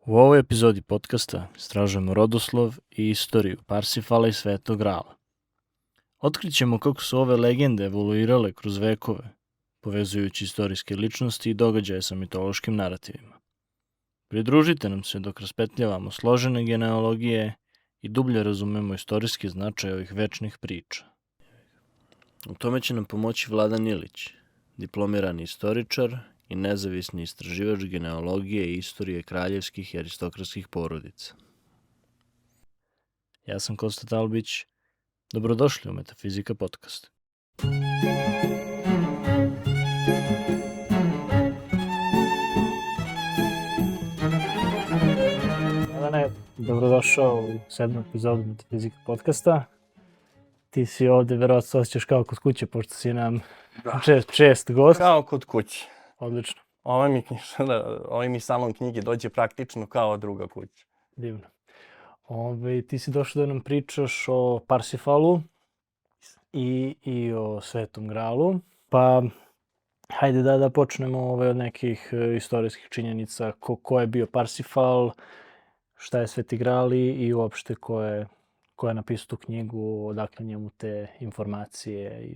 U ovoj epizodi podcasta istražujemo rodoslov i istoriju Parsifala i Svetog Grala. Otkrićemo kako su ove legende evoluirale kroz vekove, povezujući istorijske ličnosti i događaje sa mitološkim narativima. Pridružite nam se dok raspetljavamo složene genealogije i dublje razumemo istorijski značaj ovih večnih priča. U tome će nam pomoći Vladan Ilić, diplomirani istoričar i nezavisni istraživač genealogije i istorije kraljevskih i aristokratskih porodica. Ja sam Kosta Talbić. Dobrodošli u Metafizika podcast. Vladane, dobrodošao u 7. epizodu Metafizika podcasta. Ti si ovde, verovatno se osjećaš kao kod kuće, pošto si nam čest gost. Kao kod kuće. Odlično. Ovaj mi salon knjige dođe praktično kao druga kuća. Divno. Ti si došao da nam pričaš o Parsifalu i o Svetom Gralu. Pa, hajde da počnemo od nekih istorijskih činjenica. Ko je bio Parsifal, šta je Sveti Gral i uopšte ko je napisao tu knjigu, odakle njemu te informacije.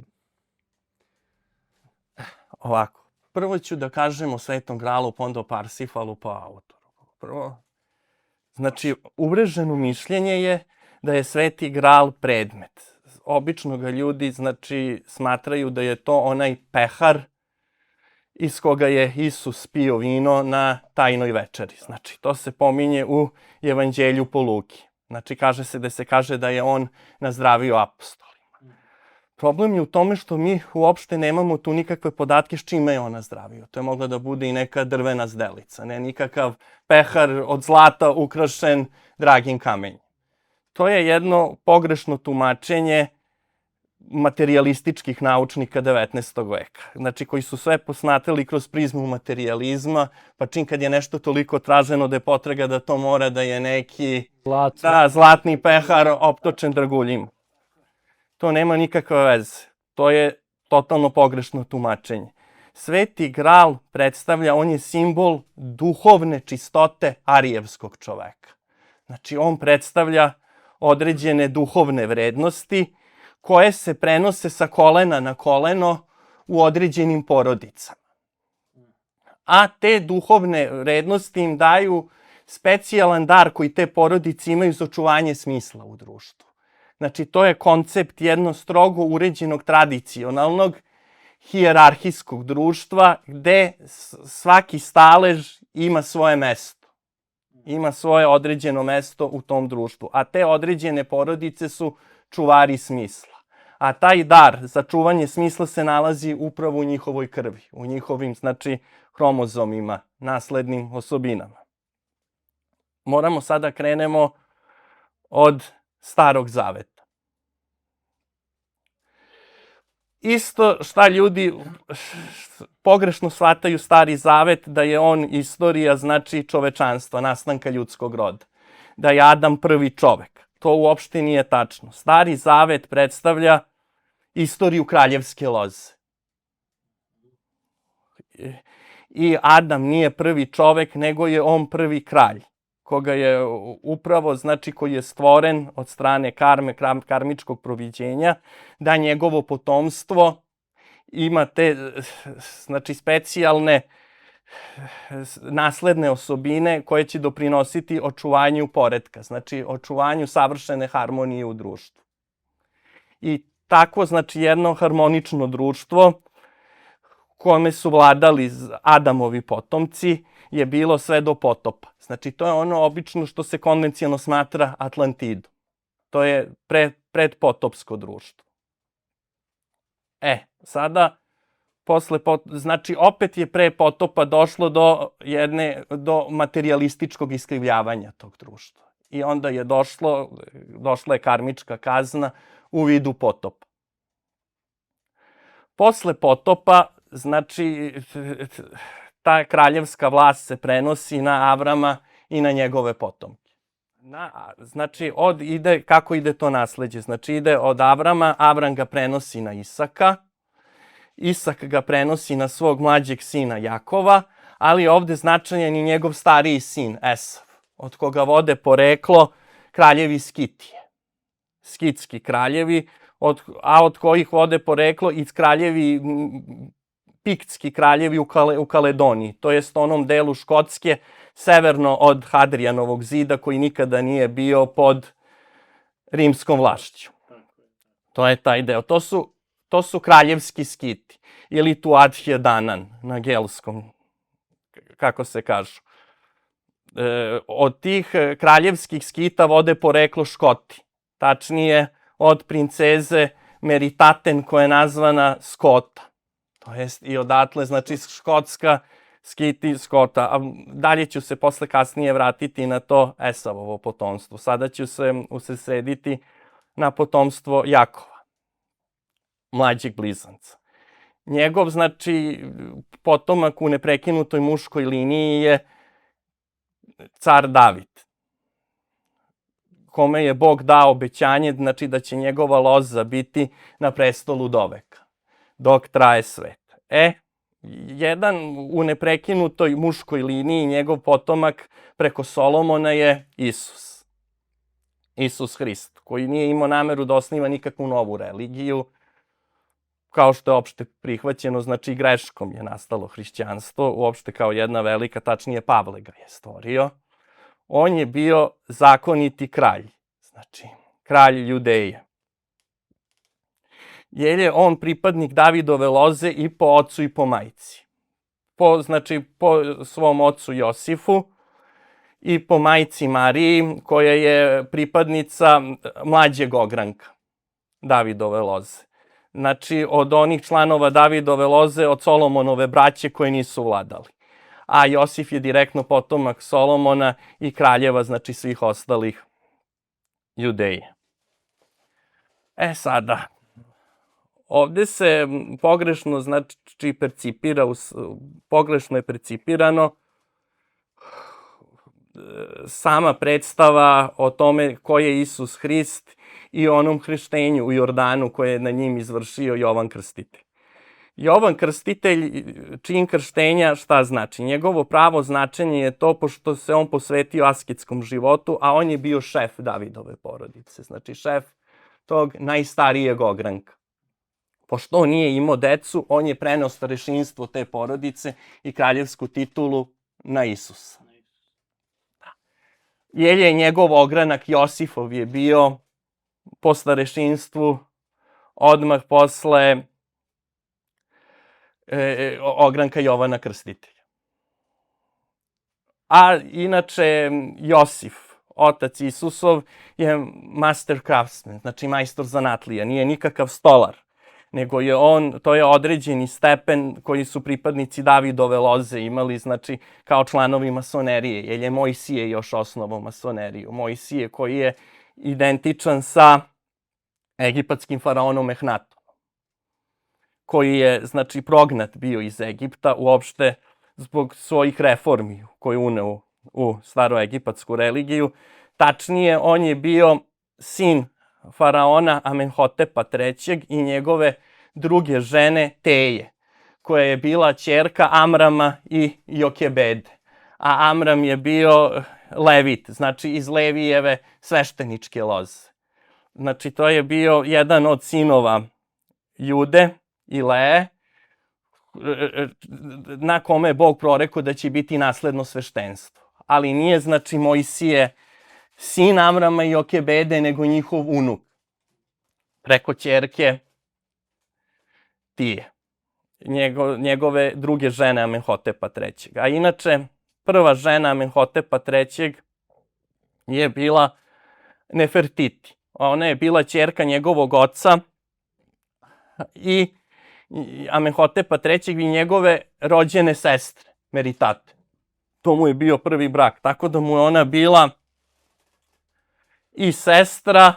Ovako, prvo ću da kažem o Svetom Gralu, pa onda o Parsifalu, pa autoru. Prvo, znači, uvreženo mišljenje je da je Sveti Gral predmet. Obično ga ljudi, znači, smatraju da je to onaj pehar iz koga je Isus pio vino na tajnoj večeri. Znači, to se pominje u Evanđelju po Luki. Znači, kaže da je on nazdravio apostolima. Problem je u tome što mi uopšte nemamo tu nikakve podatke s čime je on nazdravio. To je mogla da bude i neka drvena zdelica, ne nikakav pehar od zlata ukrašen dragim kamenjem. To je jedno pogrešno tumačenje materijalističkih naučnika 19. veka. Znači, koji su sve posmatrali kroz prizmu materijalizma, pa čim kad je nešto toliko traženo da je potraga da to mora da je neki zlatni pehar optočen draguljima. To nema nikakve veze. To je totalno pogrešno tumačenje. Sveti Gral predstavlja, on je simbol duhovne čistote arijevskog čoveka. Znači, on predstavlja određene duhovne vrednosti koje se prenose sa kolena na koleno u određenim porodicama. A te duhovne vrednosti im daju specijalan dar koji te porodice imaju za očuvanje smisla u društvu. Znači, to je koncept jedno strogo uređenog tradicionalnog hijerarhijskog društva gde svaki stalež ima svoje mesto. Ima svoje određeno mesto u tom društvu. A te određene porodice su čuvari smisla. A taj dar za čuvanje smisla se nalazi upravo u njihovoj krvi, u njihovim, znači, hromozomima, naslednim osobinama. Moramo sada krenemo od Starog Zaveta. Isto šta ljudi pogrešno shvataju Stari Zavet, da je on istorija, znači, čovečanstva, nastanka ljudskog roda. Da je Adam prvi čovek. To uopšte nije tačno. Stari Zavet predstavlja istoriju kraljevske loze. I Adam nije prvi čovek, nego je on prvi kralj, koga je upravo, znači, koji je stvoren od strane karmičkog proviđenja, da njegovo potomstvo ima te, znači, specijalne nasledne osobine koje će doprinositi očuvanju poretka, znači, očuvanju savršene harmonije u društvu. I tako, znači, jedno harmonično društvo kome su vladali Adamovi potomci je bilo sve do potopa. Znači, to je ono obično što se konvencionalno smatra Atlantidom. To je predpotopsko društvo. Sada, znači, opet je pre potopa došlo do materijalističkog iskrivljavanja tog društva. I onda je došla je karmička kazna u vidu potopa. Posle potopa, znači, ta kraljevska vlast se prenosi na Avrama i na njegove potomke. Znači, kako ide to nasleđe? Znači, ide od Avrama, Avram ga prenosi na Isaka, Isak ga prenosi na svog mlađeg sina Jakova, ali ovde značajan je njegov stariji sin Esav. od koga vode poreklo kraljevi Skitije. Skitski kraljevi, a od kojih vode poreklo i kraljevi, piktski kraljevi u Kaledoniji, to jest onom delu Škotske, severno od Hadrijanovog zida, koji nikada nije bio pod rimskom vlašću. To je taj deo. To su kraljevski Skiti, ili Tuatha Danann na gelskom, kako se kažu. Od tih kraljevskih Skita vode poreklo Škoti. Tačnije, od princeze Meritaten, koja je nazvana Skota. To jest i odatle, znači Škotska, Skiti, Skota. A dalje ću se posle kasnije vratiti na to Esavovo potomstvo. Sada ću se usredsrediti na potomstvo Jakova, mlađeg blizanca. Njegov, znači, potomak u neprekinutoj muškoj liniji je car David, kome je Bog dao obećanje, znači da će njegova loza biti na prestolu doveka, dok traje svet. Jedan u neprekinutoj muškoj liniji, njegov potomak preko Solomona je Isus. Isus Hrist, koji nije imao nameru da osniva nikakvu novu religiju, kao što je opšte prihvaćeno, znači greškom je nastalo hrišćanstvo, uopšte kao jedna velika, tačnije Pavle ga je stvorio. On je bio zakoniti kralj, znači kralj Judeje. Jer je on pripadnik Davidove loze i po ocu i po majci. Znači po svom ocu Josifu i po majci Mariji, koja je pripadnica mlađeg ogranka Davidove loze. Znači, od onih članova Davidove loze, od Solomonove braće koje nisu vladali. A Josif je direktno potomak Solomona i kraljeva, znači svih ostalih Judeje. Sada, ovde se pogrešno, znači, pogrešno je percipirano sama predstava o tome ko je Isus Hrist i onom krštenju u Jordanu koje je na njim izvršio Jovan Krstitelj. Jovan Krstitelj, čin krštenja, šta znači? Njegovo pravo značenje je to pošto se on posvetio asketskom životu, a on je bio šef Davidove porodice, znači šef tog najstarijeg ogranka. Pošto on nije imao decu, on je preneo starešinstvo te porodice i kraljevsku titulu na Isusa. Jer je njegov ogranak Josifov je bio po starešinstvu odmah posle ogranka Jovana Krstitelja. A inače Josif, otac Isusov, je master craftsman, znači majstor zanatlija, nije nikakav stolar, nego je on, to je određeni stepen koji su pripadnici Davidove loze imali, znači kao članovi masonerije, jer je Mojsije još osnovao masoneriju. Mojsije koji je identičan sa egipatskim faraonom Ehnatom, koji je, znači, prognat bio iz Egipta uopšte zbog svojih reformi koje je uneo u staroegipatsku religiju. Tačnije, on je bio sin faraona Amenhotepa III i njegove druge žene Teje, koja je bila ćerka Amrama i Jokebede. A Amram je bio Levit, znači iz Levijeve svešteničke loze. Znači, to je bio jedan od sinova Jude i Leje, na kome je Bog prorekao da će biti nasledno sveštenstvo. Ali nije, znači, Mojsije sin Amrama i Jokebede, nego njihov unuk, preko ćerke Tije, njegove druge žene Amenhotepa III. A inače, prva žena Amenhotepa III je bila Nefertiti. Ona je bila ćerka njegovog oca i Amenhotepa III i njegove rođene sestre, Meritate. To mu je bio prvi brak, tako da mu je ona bila i sestra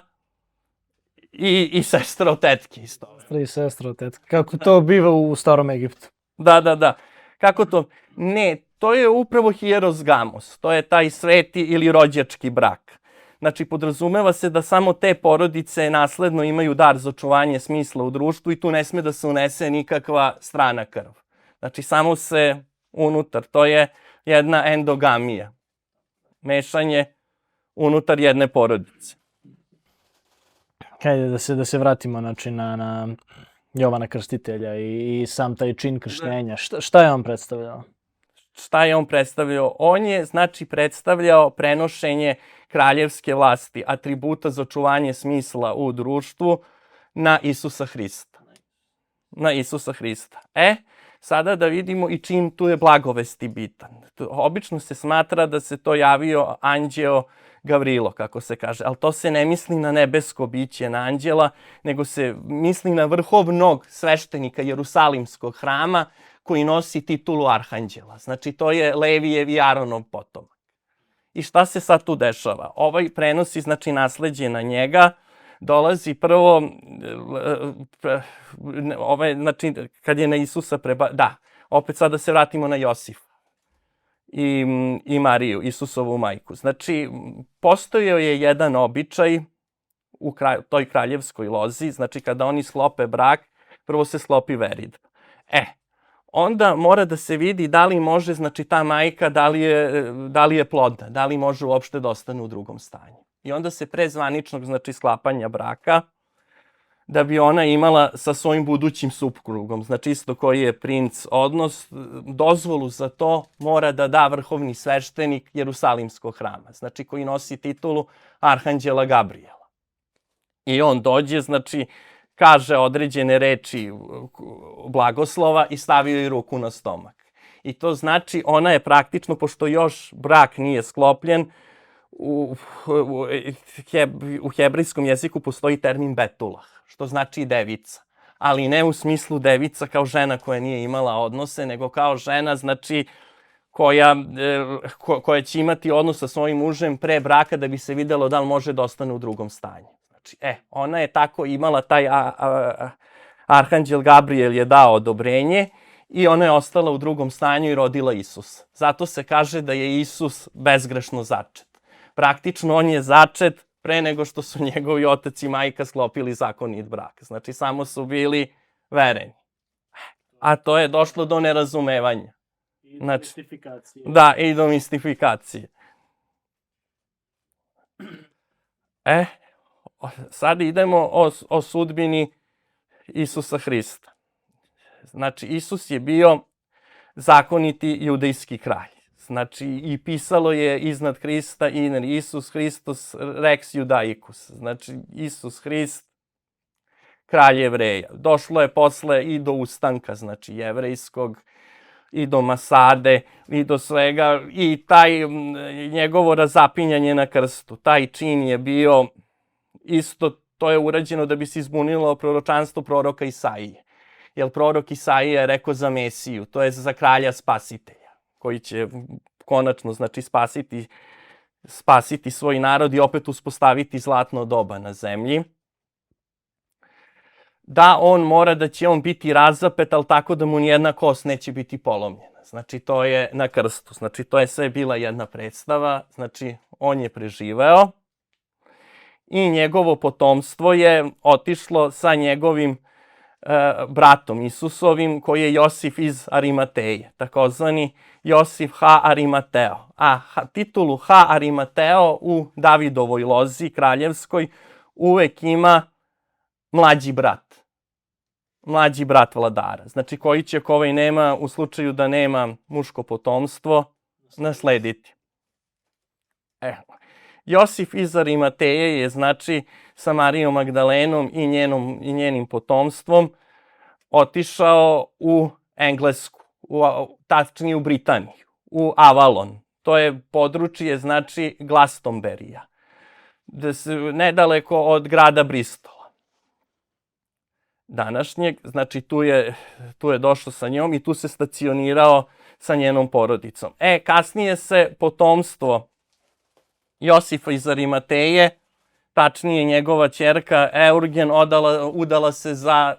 i sestra od tetke isto. I sestra od tetke. Kako to biva u starom Egiptu. Da. Kako to? Ne, to je upravo hieros gamos. To je taj sveti ili rođački brak. Znači, podrazumeva se da samo te porodice nasledno imaju dar za očuvanje smisla u društvu i tu ne sme da se unese nikakva strana krv. Znači, samo se unutar. To je jedna endogamija. mešanje unutar jedne porodice. Hajde da se vratimo znači, na Jovana Krstitelja i sam taj čin krštenja. Šta je on predstavljao? Šta je on predstavljao? On je, znači, predstavljao prenošenje kraljevske vlasti, atributa za očuvanje smisla u društvu na Isusa Hrista. Na Isusa Hrista. Sada da vidimo i čim tu je blagovesti bitan. Obično se smatra da se to javio anđeo Gavrilo, kako se kaže, ali to se ne misli na nebesko biće, na anđela, nego se misli na vrhovnog sveštenika Jerusalimskog hrama koji nosi titulu arhanđela. Znači, to je Levijev i Aronov potomak. I šta se sad tu dešava? Ovaj prenosi, znači, nasleđe na njega, dolazi prvo, znači, kad je na Isusa opet sad da se vratimo na Josifa i Mariju, Isusovu majku. Znači, postojao je jedan običaj u toj kraljevskoj lozi, znači, kada oni sklope brak, prvo se sklopi veridba. Onda mora da se vidi da li može, znači, ta majka, da li je plodna, da li može uopšte da ostane u drugom stanju. I onda se pre zvaničnog, znači, sklapanja braka, da bi ona imala sa svojim budućim suprugom, znači isto koji je princ, odnos, dozvolu za to mora da da vrhovni sveštenik Jerusalimskog hrama, znači koji nosi titulu Arhanđela Gabrijela. I on dođe, znači, kaže određene reči blagoslova i stavio joj ruku na stomak. I to znači, ona je praktično, pošto još brak nije sklopljen, u hebrejskom jeziku postoji termin betulah, što znači devica. Ali ne u smislu devica kao žena koja nije imala odnose, nego kao žena, znači, koja će imati odnos sa svojim mužem pre braka da bi se videlo da li može da ostane u drugom stanju. Znači, ona je tako imala, taj Arhanđel Gabrijel je dao odobrenje i ona je ostala u drugom stanju i rodila Isusa. Zato se kaže da je Isus bezgrešno začet. Praktično on je začet pre nego što su njegovi otac i majka sklopili zakonit brak. Znači, samo su bili vereni. A to je došlo do nerazumevanja. I do mistifikacije. Da, i do mistifikacije. Sad idemo o sudbini Isusa Hrista. Znači, Isus je bio zakoniti judejski kralj. Znači, i pisalo je iznad Hrista iner Isus Hristos Rex Judaicus. Znači, Isus Hrist, kralj Jevreja. Došlo je posle i do ustanka, znači, jevrejskog, i do Masade, i do svega, i taj njegovo razapinjanje na krstu. Taj čin je bio isto, to je urađeno da bi se izbunilo proročanstvo proroka Isaije. Jer prorok Isaija je rekao za Mesiju, to je za kralja spasitelja, koji će konačno, znači, spasiti svoj narod i opet uspostaviti zlatno doba na zemlji. Da, on mora da će on biti razapet, ali tako da mu nijedna kost neće biti polomljena. Znači, to je na krstu. Znači, to je sve bila jedna predstava. Znači, on je preživeo i njegovo potomstvo je otišlo sa njegovim bratom Isusovim, koji je Josif iz Arimateje, takozvani Josif H. Arimateo. A titulu H. Arimateo u Davidovoj lozi kraljevskoj uvek ima mlađi brat vladara. Znači, koji će, ako ovaj nema, u slučaju da nema muško potomstvo, naslediti. Josif iz Arimateje je, znači, sa Marijom Magdalenom i njenim potomstvom otišao u Englesku, tačnije u Britaniju, u Avalon. To je područje, znači, Glastonberija, nedaleko od grada Bristola današnjeg. Znači, tu je došao sa njom i tu se stacionirao sa njenom porodicom. Kasnije se potomstvo Josifa iz Arimateje, tačnije njegova ćerka Eurgen, udala se za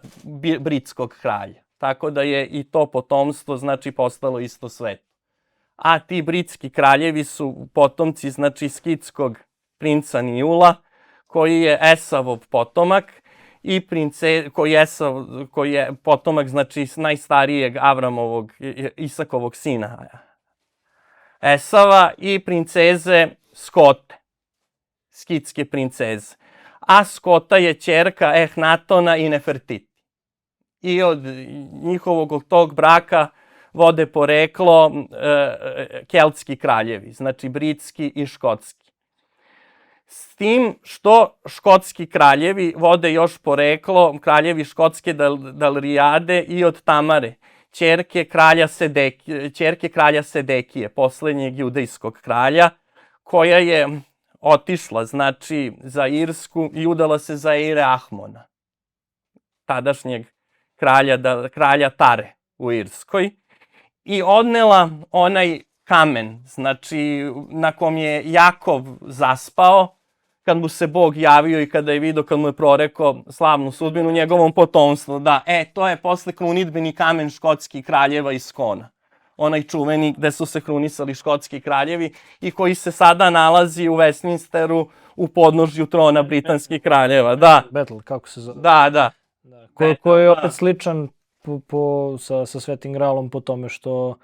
britskog kralja. Tako da je i to potomstvo, znači, postalo isto sveto. A ti britski kraljevi su potomci, znači, skitskog princa Nijula, koji je Esavov potomak, i koji je potomak, znači, najstarijeg Avramovog, Isakovog sina. Esava i princeze Skote, skitske princeze. A Skota je ćerka Ehnatona i Nefertiti. I od njihovog tog braka vode poreklo keltski kraljevi, znači britski i škotski. S tim što škotski kraljevi vode još poreklo, kraljevi škotske Dalrijade i od Tamare, ćerke kralja Sedekije, poslednjeg judejskog kralja, koja je otišla, znači, za Irsku i udala se za Eire Ahmona, tadašnjeg kralja Tare u Irskoj, i odnela onaj kamen, znači, na kom je Jakov zaspao, kad mu se Bog javio i kada je vidio, kad mu je prorekao slavnu sudbinu njegovom potomstvu. Da, to je posle krunidbeni kamen škotskih kraljeva iz Skona. Onaj čuveni gde su se krunisali škotski kraljevi i koji se sada nalazi u Westminsteru u podnožju trona britanskih kraljeva. Da. Battle, kako se zove? Da. Koji je opet sličan sa Svetim Gralom po tome što,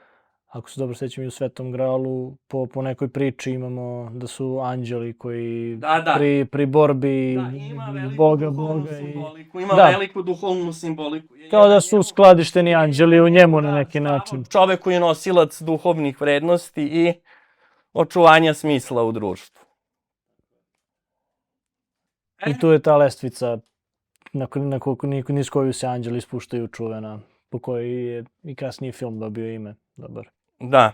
ako se dobro sećam, i u Svetom Gralu po nekoj priči imamo da su anđeli koji pri borbi Boga simboliku, ima veliku duhovnu simboliku. Kao da su skladišteni anđeli u njemu na neki način. Čovek koji je nosilac duhovnih vrednosti i očuvanja smisla u društvu. I tu je ta lestvica niz koju se anđeli spuštaju čuvena, po kojoj je i kasnije film dobio ime. Dobar. Da.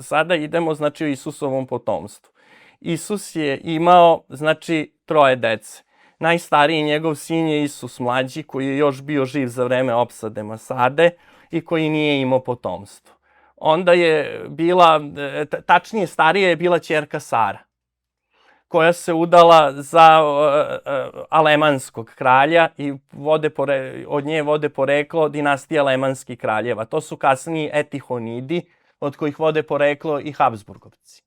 Sada idemo, znači, o Isusovom potomstvu. Isus je imao, znači, 3 dece. Najstariji njegov sin je Isus mlađi, koji je još bio živ za vreme opsade Masade i koji nije imao potomstvo. Onda je bila, tačnije starija je bila ćerka Sara, koja se udala za alemanskog kralja i od nje vode poreklo dinastija alemanskih kraljeva. To su kasniji Etihonidi, od kojih vode poreklo i Habsburgovci.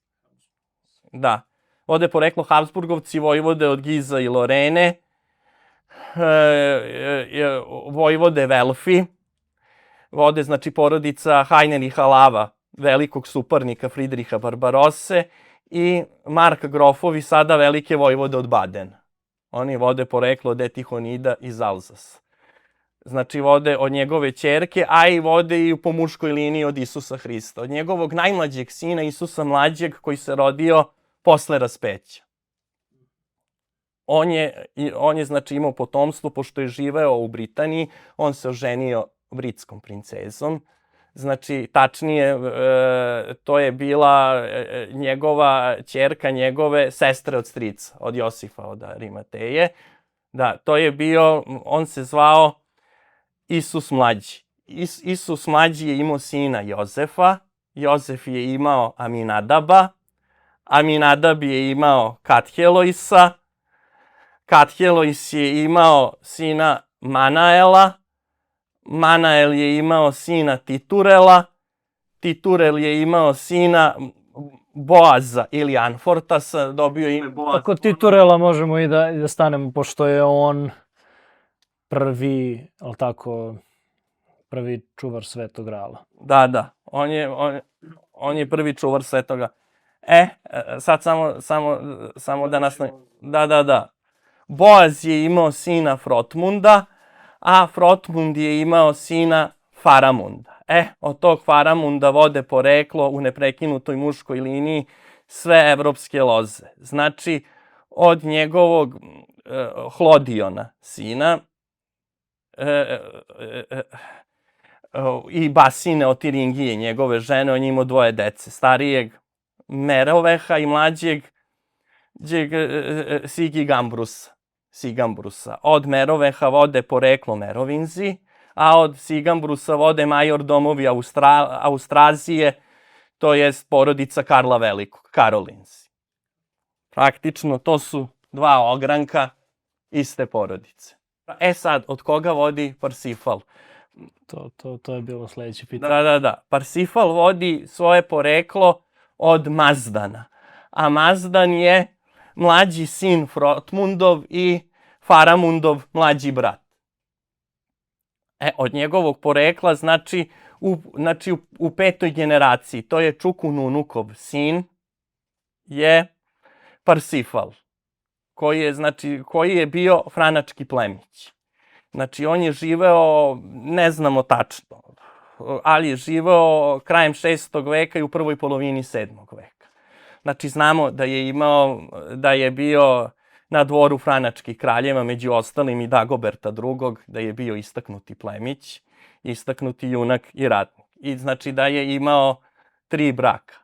Da. Vode poreklo Habsburgovci, vojvode od Giza i Lorene, vojvode Velfi, vode, znači, porodica Heinricha Lava, velikog suparnika Fridriha Barbarose, i Mark grofovi, sada velike vojvode od Badena. Oni vode poreklo od Etihonida iz Alzasa. Znači, vode od njegove ćerke, a i vode i po muškoj liniji od Isusa Hrista. Od njegovog najmlađeg sina, Isusa mlađeg, koji se rodio posle raspeća. On je, znači, imao potomstvo, pošto je živeo u Britaniji, on se oženio britskom princezom. Znači, tačnije, to je bila njegova ćerka, njegove sestre od strica, od Josifa, od Arimateje. Da, to je bio, on se zvao Isus mlađi. Isus mlađi je imao sina Jozefa, Jozef je imao Aminadaba, Aminadab je imao Kathelojsa, Kathelojs je imao sina Manaela, Manael je imao sina Titurela, Titurel je imao sina Boaza ili Anfortasa, dobio ime Boaz. Oko Titurela možemo i da stanemo, pošto je on prvi, ali tako, prvi čuvar Svetog Grala. Da, on je prvi čuvar Svetoga. Sad samo da nastavim. Da. Boaz je imao sina Frotmunda, a Frotmund je imao sina Faramunda. Od tog Faramunda vode poreklo u neprekinutoj muškoj liniji sve evropske loze. Znači, od njegovog Hlodiona sina i Basine od Tiringije, njegove žene, on je imao 2 dece. Starijeg Meroveha i mlađeg Sigambrusa. Od Meroveha vode poreklo Merovinzi, a od Sigambrusa vode major domovi Austrazije, to jest porodica Karla Velikog, Karolinzi. Praktično, to su 2 ogranka iste porodice. Sad, od koga vodi Parsifal? To je bilo sledeće pitanje. Da. Parsifal vodi svoje poreklo od Mazdana, a Mazdan je mlađi sin Frotmundov i Faramundov mlađi brat. Od njegovog porekla, znači u 5. generaciji, to je Čukununukov sin, je Parsifal, koji je bio franački plemić. Znači, on je živeo, ne znamo tačno, ali je živeo krajem 6. veka i u prvoj polovini 7. veka. Znači, znamo da je bio na dvoru franačkih kraljeva, među ostalim i Dagoberta II, da je bio istaknuti plemić, istaknuti junak i ratnik. I znači da je imao 3 braka.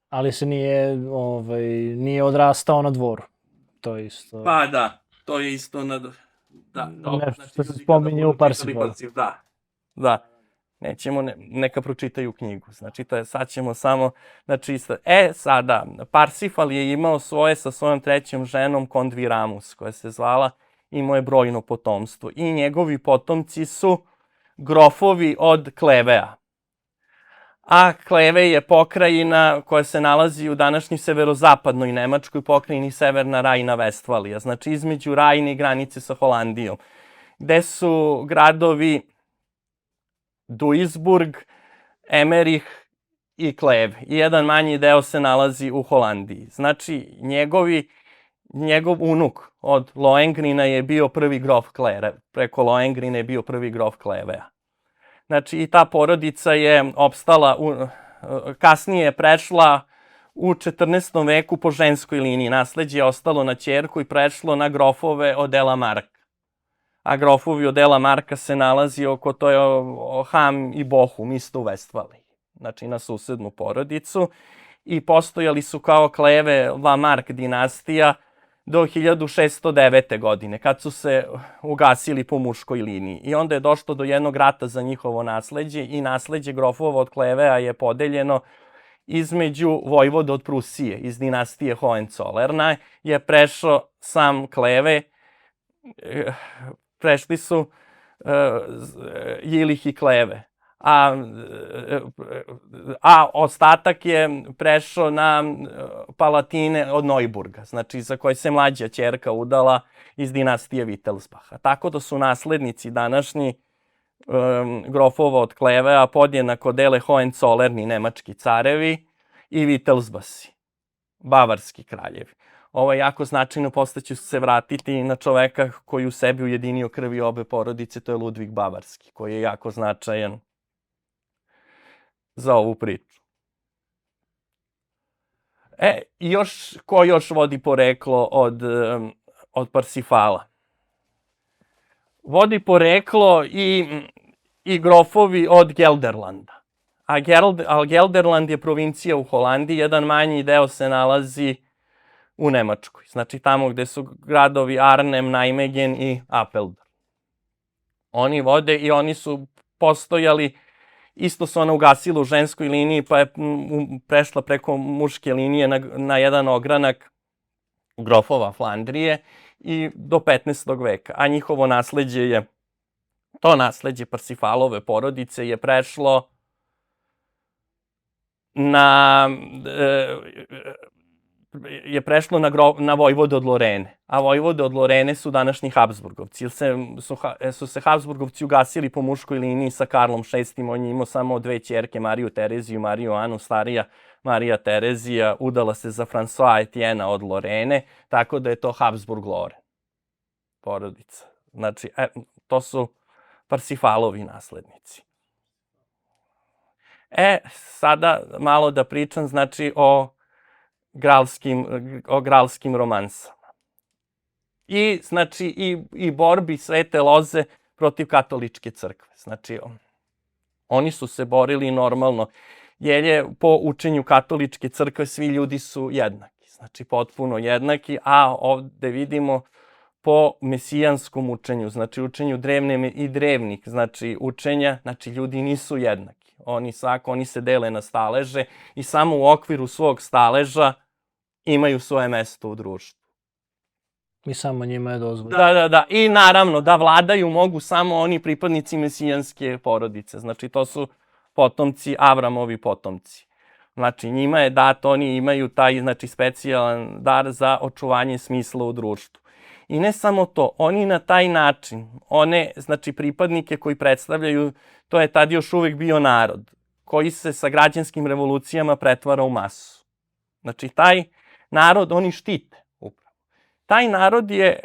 Ali se nije odrastao na dvoru. To je isto... Pa da, to je isto nešto što se spominje u Parsifalu. Da. Nećemo, neka pročitaju knjigu. Znači, sad ćemo samo, znači, sada, Parsifal je imao sa svojom 3. ženom Kondviramus, koja se zvala, imao je brojno potomstvo. I njegovi potomci su grofovi od Klevea. A Kleve je pokrajina koja se nalazi u današnjoj severozapadnoj Nemačkoj pokrajini Severna Rajna-Vestfalija. Znači, između Rajne i granice sa Holandijom. Gde su gradovi Duisburg, Emerich i Kleve. I jedan manji deo se nalazi u Holandiji. Znači, njegov unuk od Lohengrina je bio prvi grof Kleve. Preko Lohengrina je bio prvi grof Klevea. Znači, i ta porodica je opstala, kasnije je prešla u 14. veku po ženskoj liniji. Nasleđe je ostalo na ćerku i prešlo na grofove od Dela Marka. A grofovi od Dela Marka se nalazi to je Ham i Bochum, isto u Vestfaliji. Znači, na susednu porodicu. I postojali su kao Kleve La Mark dinastija do 1609. godine, kad su se ugasili po muškoj liniji. I onda je došlo do jednog rata za njihovo nasleđe i nasleđe grofova od Klevea je podeljeno između vojvoda od Prusije iz dinastije Hohenzollern je prešao sam Kleve, prešli su Jilih i Kleve. A ostatak je prešao na Palatine od Neuburga, znači za koje se mlađa ćerka udala iz dinastije Wittelsbacha. Tako da su naslednici današnji grofova od Klevea podjednako dele Hohenzollerni, nemački carevi, i Wittelsbachi, bavarski kraljevi. Ovo je jako značajno, posle ću se vratiti na čoveka koji u sebi ujedinio krvi obe porodice, to je Ludvig Bavarski, koji je jako značajan za ovu priču. Ko još vodi poreklo od Parsifala? Vodi poreklo i grofovi od Gelderlanda. A Gelderland je provincija u Holandiji, jedan manji deo se nalazi u Nemačkoj. Znači tamo gde su gradovi Arnhem, Nijmegen i Apeldoorn. Oni vode i oni su postojali. Isto su ona ugasila u ženskoj liniji, pa je prešla preko muške linije na jedan ogranak grofova Flandrije i do 15. veka. A njihovo nasleđe to nasleđe Parsifalove porodice je prešlo na vojvode od Lorene. A vojvode od Lorene su današnji Habsburgovci. Su se Habsburgovci ugasili po muškoj liniji sa Karlom VI. On je imao samo 2 ćerke, Mariju Tereziju i Mariju Anu. Starija Marija Terezija udala se za François Etienne od Lorene, tako da je to Habsburg-Loren porodica. Znači, to su Parsifalovi naslednici. Sada malo da pričam, znači, o gralskim romansama. I borbi Svete Loze protiv katoličke crkve. Znači, oni su se borili normalno, jer je po učenju katoličke crkve svi ljudi su jednaki. Znači, potpuno jednaki, a ovde vidimo po mesijanskom učenju, znači učenju drevne i drevnih, znači učenja, znači ljudi nisu jednaki. Oni se dele na staleže i samo u okviru svog staleža imaju svoje mesto u društvu. I samo njima je dozvoljeno. Da. I naravno da vladaju mogu samo oni pripadnici mesijanske porodice. Znači to su potomci, Avramovi potomci. Znači njima je dat, oni imaju taj specijalan dar za očuvanje smisla u društvu. I ne samo to, oni na taj način, one, znači pripadnike koji predstavljaju, to je tad još uvek bio narod, koji se sa građanskim revolucijama pretvara u masu. Znači, taj narod oni štite upravo. Taj narod je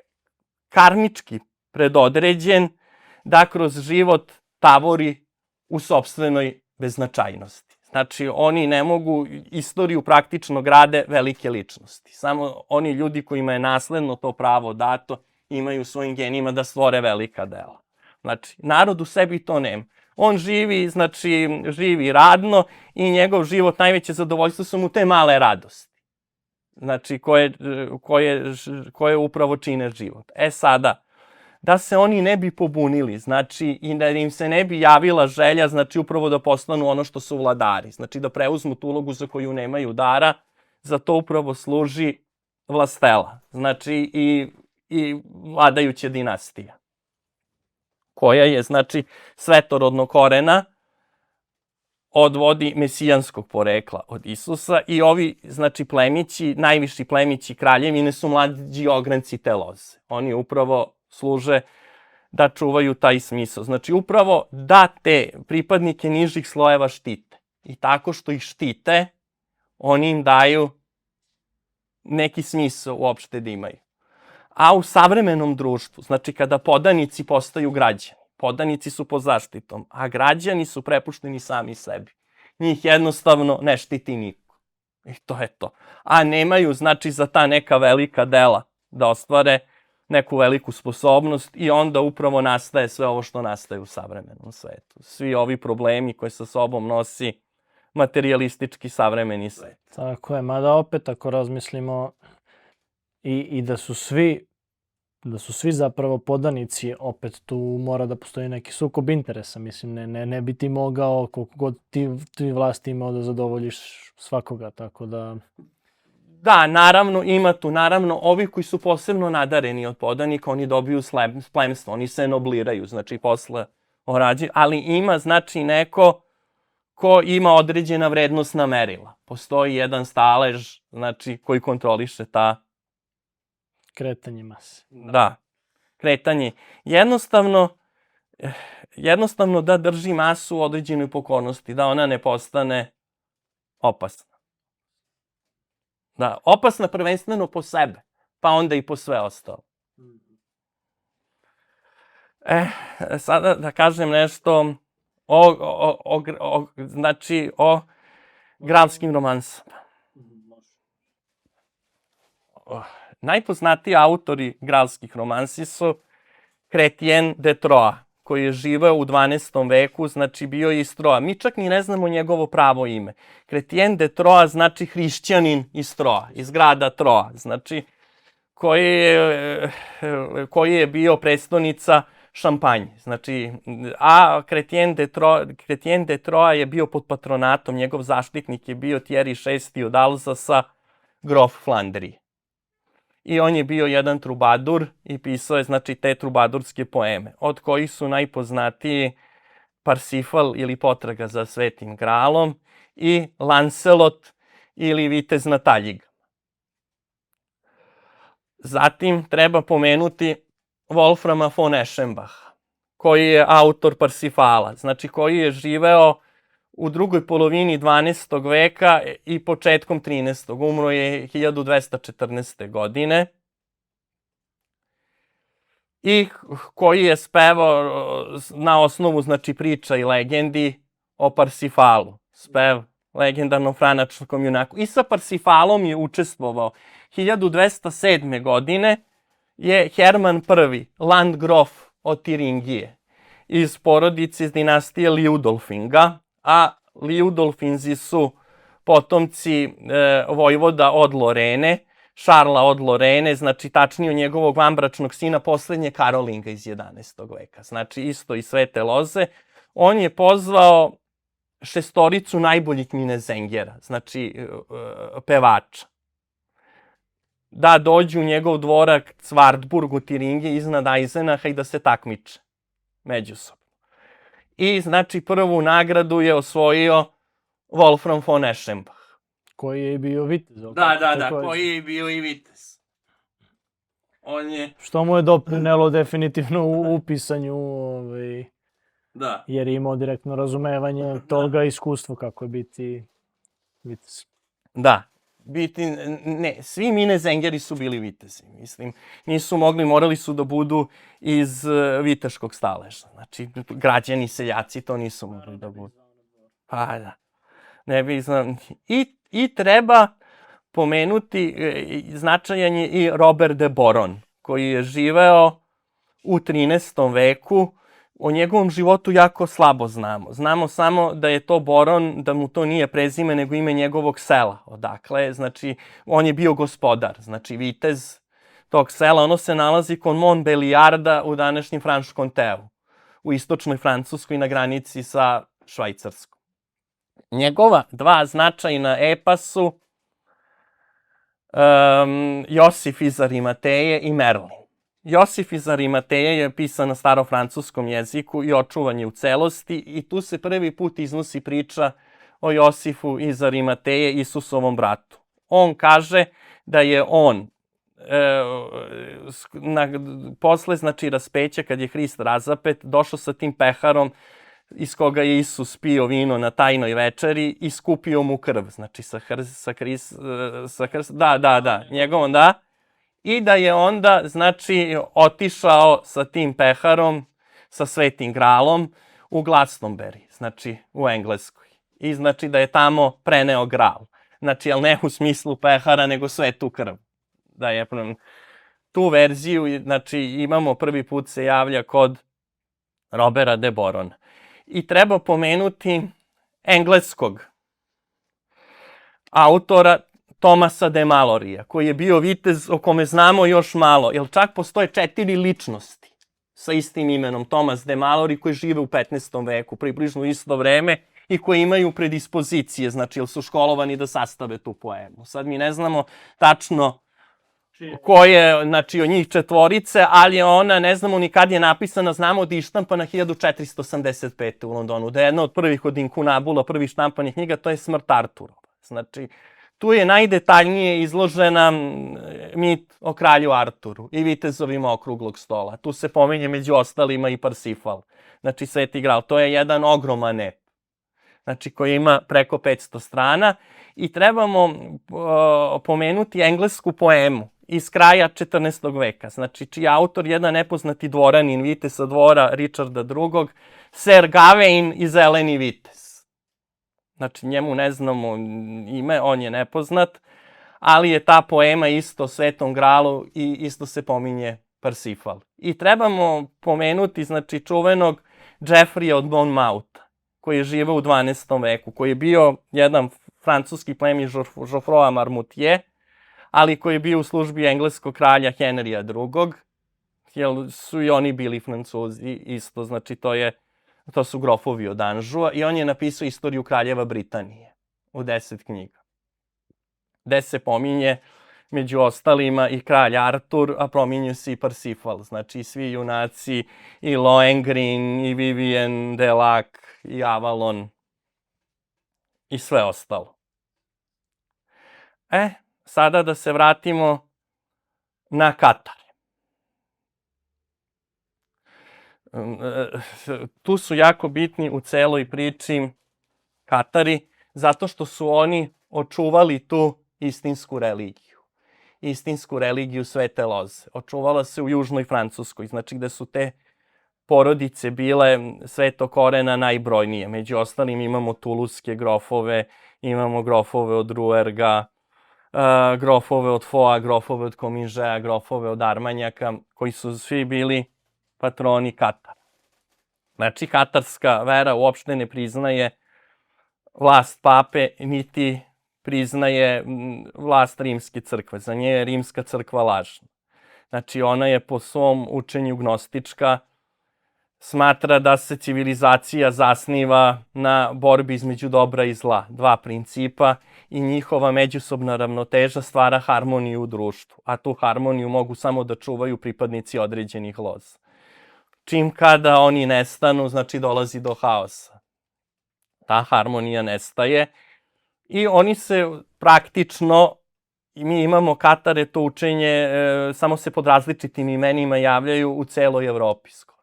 karmički predodređen da kroz život tavori u sopstvenoj beznačajnosti. Znači, oni ne mogu, istoriju praktično grade velike ličnosti. Samo oni ljudi kojima je nasledno to pravo dato, imaju u svojim genima da stvore velika dela. Znači, narod u sebi to nema. On živi, znači, živi radno i njegov život, najveće zadovoljstvo su mu te male radosti. Znači, koje upravo čine život. Sada, da se oni ne bi pobunili, znači, i da im se ne bi javila želja, znači, upravo da postanu ono što su vladari. Znači, da preuzmu tu ulogu za koju nemaju dara, za to upravo služi vlastela. Znači, i vladajuća dinastija, koja je, znači, svetorodnog korena, odvodi mesijanskog porekla od Isusa i ovi, znači, plemići, najviši plemići kraljevine su mlađi ogranci te loze. Oni upravo služe da čuvaju taj smisao. Znači, upravo da te pripadnike nižih slojeva štite. I tako što ih štite, oni im daju neki smisao uopšte da imaju. A u savremenom društvu, znači kada podanici postaju građani, podanici su pod zaštitom, a građani su prepušteni sami sebi. Njih jednostavno ne štiti niko. I to je to. A nemaju, znači, za ta neka velika dela da ostvare neku veliku sposobnost i onda upravo nastaje sve ovo što nastaje u savremenom svetu. Svi ovi problemi koje sa sobom nosi materijalistički savremeni svet. Tako je, mada opet ako razmislimo i da su svi zapravo podanici, opet tu mora da postoji neki sukob interesa. Mislim, ne bi ti mogao, koliko god ti vlasti imao da zadovoljiš svakoga, tako da... Da, naravno, ima tu, naravno, ovi koji su posebno nadareni od podanika, oni dobiju plemstvo, oni se enobliraju, znači posle orađe, ali ima, znači, neko ko ima određena vrednostna merila. Postoji jedan stalež, znači, koji kontroliše ta... Kretanje mase. Da, kretanje. Jednostavno da drži masu u određenoj pokornosti, da ona ne postane opasna. Da, opasna prvenstveno po sebe, pa onda i po sve ostalo. Sada da kažem nešto o gralskim romansama. Najpoznatiji autori gralskih romansi su Chrétien de Troyes, koji je živeo u 12. veku, znači bio je iz Troja. Mi čak ni ne znamo njegovo pravo ime. Chrétien de Troyes znači hrišćanin iz Troja, iz grada Troja, znači koji je bio prestonica Šampanje. Znači, a Chrétien de Troyes je bio pod patronatom, njegov zaštitnik je bio Thierry VI od Alzasa, grof Flandrije. I on je bio jedan trubadur i pisao je, znači, te trubadurske poeme, od kojih su najpoznatiji Parsifal ili Potraga za Svetim Gralom i Lancelot ili Vitez na taljigama. Zatim treba pomenuti Wolframa von Eschenbacha, koji je autor Parsifala, znači koji je živeo u drugoj polovini 12. veka i početkom 13. Umro je 1214. godine. I koji je spevao na osnovu, znači, priča i legendi o Parsifalu. Spev legendarnom franačkom junaku. I sa Parsifalom je učestvovao. 1207. godine je Herman I, landgrof od Tiringije, iz porodice iz dinastije Liudolfinga, a Liudolfinzi su potomci vojvoda od Lorene, Šarla od Lorene, znači tačnije njegovog vanbračnog sina, poslednje Karolinga iz 11. veka. Znači isto iz Svete loze. On je pozvao 6 najboljih minezengera, znači pevača, da dođu u njegov dvorak Svartburg u Tiringi iznad Eisenaha i da se takmiče međusobno. I, znači, prvu nagradu je osvojio Wolfram von Eschenbach. Koji je bio vitez. Da, koji je bio i vitez. On je... Što mu je doprinelo definitivno u upisanju, Da. jer je imao direktno razumevanje toga iskustva kako je biti vitez. Da. Svi minezengeri su bili vitezi, mislim. Nisu mogli, morali su da budu iz viteškog staleža. Znači, građani, seljaci to nisu mogli da budu. Pa da. Ne bih znao. I treba pomenuti, značajan je i Robert de Boron, koji je živeo u 13. veku. O njegovom životu jako slabo znamo. Znamo samo da je to Boron, da mu to nije prezime, nego ime njegovog sela. Odakle, znači, on je bio gospodar, znači vitez tog sela. Ono se nalazi kod Montbeliarda u današnjem Franche-Comteu, u istočnoj Francuskoj na granici sa Švajcarskom. Njegova dva značajna epa su Josif iz Arimateje i Merlin. Josif iz Arimateje je pisan na starofrancuskom jeziku i očuvan je u celosti i tu se prvi put iznosi priča o Josifu iz Arimateje, Isusovom bratu. On kaže da je on posle, znači, raspeća, kad je Hrist razapet, došao sa tim peharom iz koga je Isus pio vino na tajnoj večeri i skupio mu krv. Znači, njegovom, da. I da je onda, znači, otišao sa tim peharom, sa Svetim gralom, u Glastonbury, znači, u Engleskoj. I znači da je tamo preneo gral. Znači, ali ne u smislu pehara, nego svetu krv. Da je tu verziju, znači, imamo prvi put se javlja kod Roberta de Borona. I treba pomenuti engleskog autora Thomasa de Malorija, koji je bio vitez o kome znamo još malo, jer čak postoje 4 ličnosti sa istim imenom Thomas de Malory koji žive u 15. veku, približno isto vreme i koji imaju predispozicije, znači, jer su školovani da sastave tu poemu. Sad mi ne znamo tačno ko je, znači, od njih 4, ali je ona, ne znamo ni kad je napisana, znamo da je štampana 1485. u Londonu, da je jedna od prvih od Inkunabula, prvih štampanih knjiga, to je Smrt Arturova. Znači, tu je najdetaljnije izložena mit o kralju Arturu i vitezovima okruglog stola. Tu se pominje među ostalima i Parsifal, znači Sveti gral. To je jedan ogroman ep, znači, koji ima preko 500 strana. I trebamo pomenuti englesku poemu iz kraja 14. veka, znači, čiji je autor jedan nepoznati dvoranin, vitez sa dvora Richarda II, Sir Gawain i Zeleni vitez. Znači, njemu ne znamo ime, on je nepoznat, ali je ta poema isto o Svetom gralu i isto se pominje Parsifal. I trebamo pomenuti, znači, čuvenog Geoffreya od Monmouta, koji je živeo u 12. veku, koji je bio jedan francuski plemić Geoffroy Marmoutier, ali koji je bio u službi engleskog kralja Henrya II, jer su i oni bili Francuzi isto, znači, to su grofovi od Anžua, i on je napisao istoriju kraljeva Britanije u 10 knjiga, gde se pominje među ostalima i kralj Artur, a pominju se i Parsifal, znači, svi junaci, i Lohengrin, i Vivien Delac, i Avalon, i sve ostalo. Sada da se vratimo na Katare. Tu su jako bitni u celoj priči Katari, zato što su oni očuvali tu istinsku religiju Svete Loze. Očuvala se u južnoj Francuskoj, znači, gde su te porodice bile Svetog korena najbrojnije. Među ostalim imamo tuluske grofove, imamo grofove od Rouerga, grofove od Foa, grofove od Komingea, grofove od Armanjaka, koji su svi bili patroni Katara. Znači, katarska vera uopšte ne priznaje vlast pape, niti priznaje vlast rimske crkve. Za nje je rimska crkva lažna. Znači, ona je po svom učenju gnostička, smatra da se civilizacija zasniva na borbi između dobra i zla, dva principa, i njihova međusobna ravnoteža stvara harmoniju u društvu, a tu harmoniju mogu samo da čuvaju pripadnici određenih loza. Čim kada oni nestanu, znači, dolazi do haosa. Ta harmonija nestaje i oni se praktično I mi imamo Katare, to učenje, samo se pod različitim imenima javljaju u celoj Evropi skoro.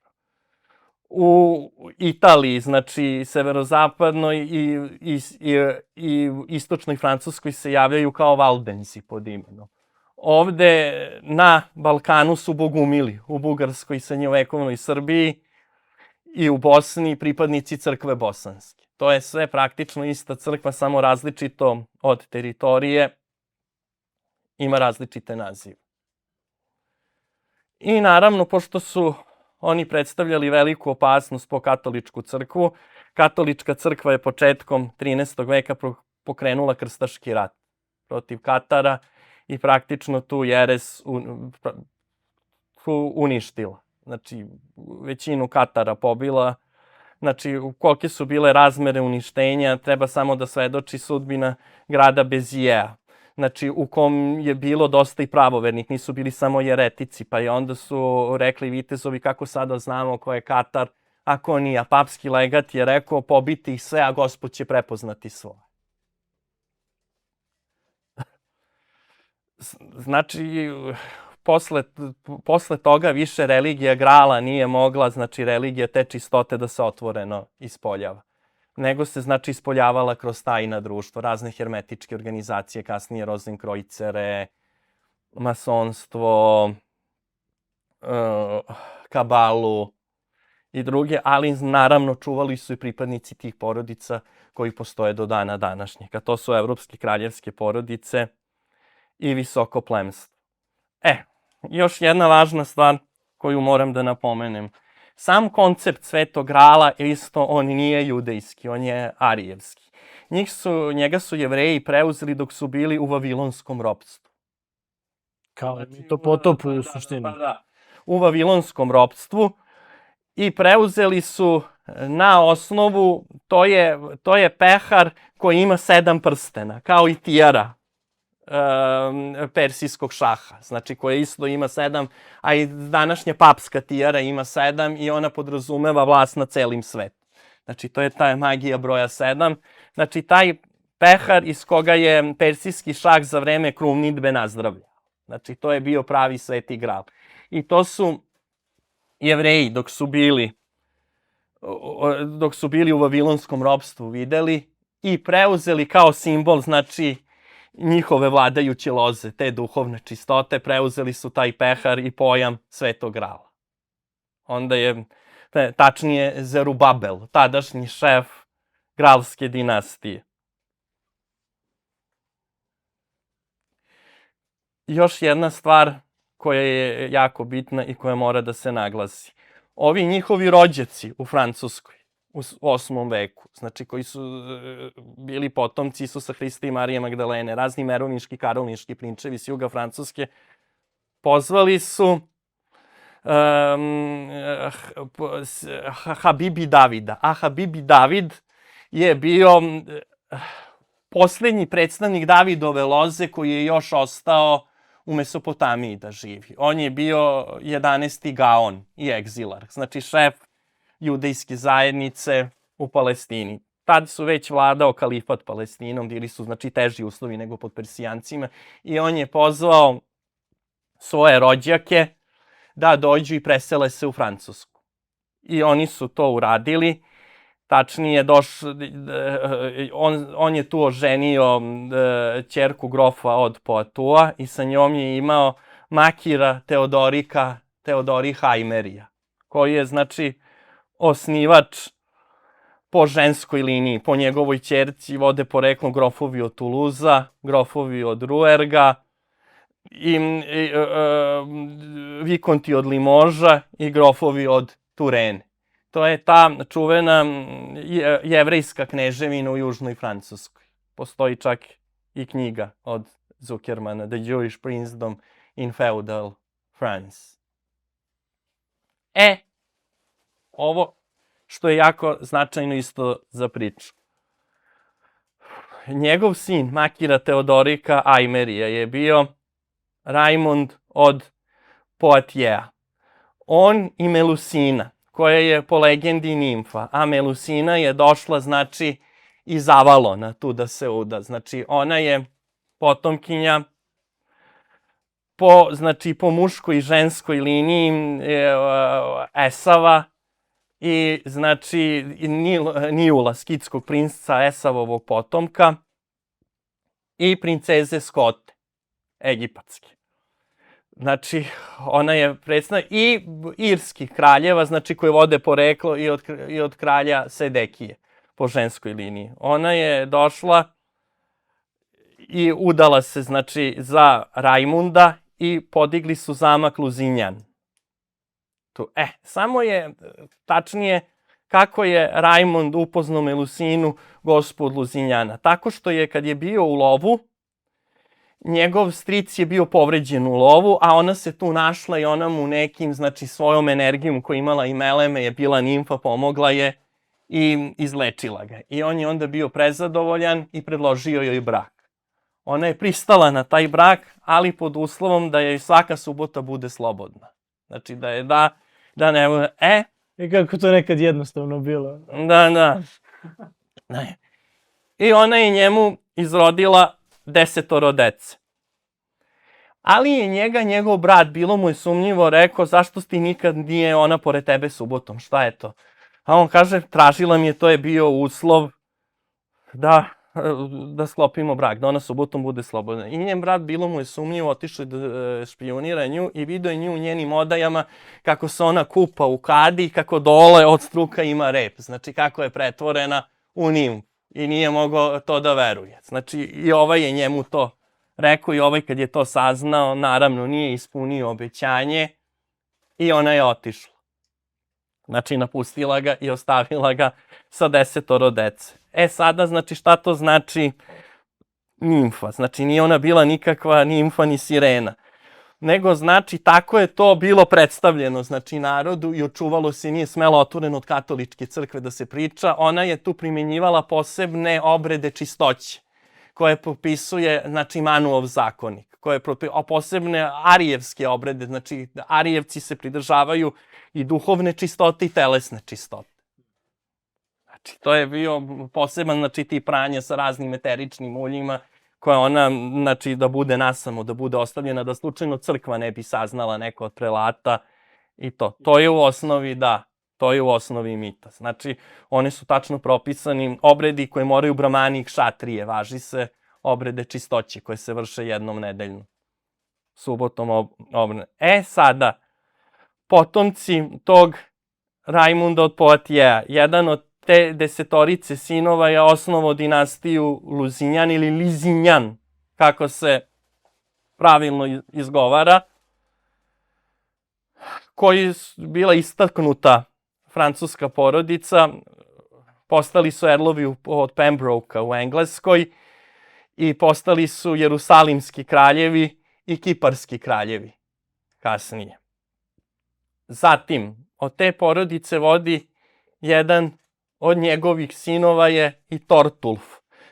U Italiji, znači severozapadnoj i istočnoj Francuskoj se javljaju kao valdensi pod imenom. Ovde na Balkanu su bogumili, u Bugarskoj i srednjovekovnoj Srbiji i u Bosni pripadnici crkve bosanske. To je sve praktično ista crkva, samo različito od teritorije, ima različite nazive. I naravno, pošto su oni predstavljali veliku opasnost po katoličku crkvu, katolička crkva je početkom 13. veka pokrenula krstaški rat protiv Katara i praktično tu jeres uništila. Znači, većinu Katara pobila. Znači, kolike su bile razmere uništenja, treba samo da svedoči sudbina grada Bezijeja. Znači, u kom je bilo dosta i pravovernih, nisu bili samo jeretici, pa i onda su rekli vitezovi kako sada znamo ko je Katar, a ko nije. Papski legat je rekao pobiti ih sve, a Gospod će prepoznati svoje. Znači, posle toga više religija Grala nije mogla, znači religija te čistote da se otvoreno ispoljava. Nego se, znači, ispoljavala kroz tajna društva, razne hermetičke organizacije, kasnije Rozenkrojcere, masonstvo, kabalu i druge, ali naravno čuvali su i pripadnici tih porodica koji postoje do dana današnjeg. A to su evropske kraljevske porodice i visoko plemstvo. Još jedna važna stvar koju moram da napomenem. Sam koncept Svetog Grala isto, on nije judejski, on je arijevski. Njega su Jevreji preuzeli dok su bili u vavilonskom ropstvu. Kao to potopu u suštini. Da, u vavilonskom ropstvu i preuzeli su na osnovu, to je pehar koji ima 7 prstena, kao i tijara persijskog šaha, znači koja isto ima 7, a i današnja papska tijara ima 7 i ona podrazumeva vlast na celim svetu. Znači to je ta magija broja 7. Znači taj pehar iz koga je persijski šah za vreme krunidbe nazdravljao. Znači to je bio pravi Sveti Gral. I to su Jevreji dok su bili u vavilonskom ropstvu videli i preuzeli kao simbol, znači njihove vladajuće loze, te duhovne čistote, preuzeli su taj pehar i pojam Svetog Grala. Onda je, tačnije, Zerubabel, tadašnji šef Gralske dinastije. Još jedna stvar koja je jako bitna i koja mora da se naglasi. Ovi njihovi rođaci u Francuskoj, u 8. veku, znači koji su bili potomci Isusa Hrista i Marije Magdalene, razni merovnički, karolnički prinčevi s juga Francuske, pozvali su Habibi Davida. A Habibi David je bio poslednji predstavnik Davidove loze koji je još ostao u Mesopotamiji da živi. On je bio 11. Gaon i egzilar, znači šef judejske zajednice u Palestini. Tad su već vladao kalifat Palestinom, bili su, znači, teži uslovi nego pod Persijancima i on je pozvao svoje rođake da dođu i presele se u Francusku. I oni su to uradili. Tačnije, on je tu oženio ćerku grofa od Poatua i sa njom je imao Makira Teodorika Ajmerija, koji je, znači, osnivač po ženskoj liniji, po njegovoj ćerci vode poreklom grofovi od Tuluza, grofovi od Ruerga, vikonti od Limoža i grofovi od Turene. To je ta čuvena jevrejska kneževina u južnoj Francuskoj. Postoji čak i knjiga od Zuckermana, The Jewish Princedom in Feudal France. Ovo što je jako značajno isto za priču. Njegov sin, Makira Teodorika Ajmerija, je bio Rajmond od Poatjeja. On i Melusina, koja je po legendi nimfa, a Melusina je došla, znači, iz Avalona tu da se uda. Znači, ona je potomkinja znači, po muškoj i ženskoj liniji Esava i, znači, Nijula, skitskog princa Esavovog potomka i princeze Skote, egipatske. Znači, ona je predstavljena i irskih kraljeva, znači, koje vode poreklo i od kralja Sedekije po ženskoj liniji. Ona je došla i udala se, znači, za Rajmunda i podigli su zamak Luzinjan. Samo je tačnije kako je Rajmund upoznao Melusinu, gospu od Luzinjana. Tako što je, kad je bio u lovu, njegov stric je bio povređen u lovu, a ona se tu našla i ona mu nekim, znači, svojom energijom koju imala i meleme, je bila nimfa, pomogla je i izlečila ga. I on je onda bio prezadovoljan i predložio joj brak. Ona je pristala na taj brak, ali pod uslovom da joj svaka subota bude slobodna. Znači, da je da ne bude, I kako to nekad jednostavno bilo. Da. I ona je njemu izrodila 10 dece. Ali je njegov brat, bilo mu je sumnjivo, rekao, zašto ti nikad nije ona pored tebe subotom, šta je to? A on kaže, tražila mi je, to je bio uslov da sklopimo brak, da ona subotom bude slobodna. I njen brat, bilo mu je sumnjivo, otišao je da špionira nju i vidio je nju u njenim odajama kako se ona kupa u kadi, kako dole od struka ima rep. Znači, kako je pretvorena u nimfu. I nije mogao to da veruje. Znači, i ovaj je njemu to rekao i ovaj kad je to saznao, naravno nije ispunio obećanje i ona je otišla. Znači, napustila ga i ostavila ga sa 10 dece. Sada, znači, šta to znači nimfa? Znači, nije ona bila nikakva nimfa ni sirena. Nego, znači, tako je to bilo predstavljeno, znači, narodu i očuvalo se, nije smelo otvoreno od katoličke crkve da se priča. Ona je tu primjenjivala posebne obrede čistoće, koje propisuje, znači, Manuov zakonik, posebne arijevske obrede, znači, arijevci se pridržavaju i duhovne čistote i telesne čistote. Znači, to je bio poseban, znači, ti pranja sa raznim eteričnim uljima, koja ona, znači, da bude nasamo, da bude ostavljena, da slučajno crkva ne bi saznala neko od prelata i to. To je u osnovi, to je u osnovi mita. Znači, one su tačno propisani obredi koje moraju bramani i kšatrije, važi se obrede čistoće koje se vrše jednom nedeljno. Subotom obrede. Sada, potomci tog Rajmunda od Poatijeja, jedan od te 10 sinova je osnovao dinastiju Luzinjan ili Lizinjan, kako se pravilno izgovara, koji je bila istaknuta francuska porodica, postali su erlovi od Pembrokea u Engleskoj i postali su jerusalimski kraljevi i kiparski kraljevi kasnije. Zatim, od te porodice vodi jedan od njegovih sinova je i Tortulf,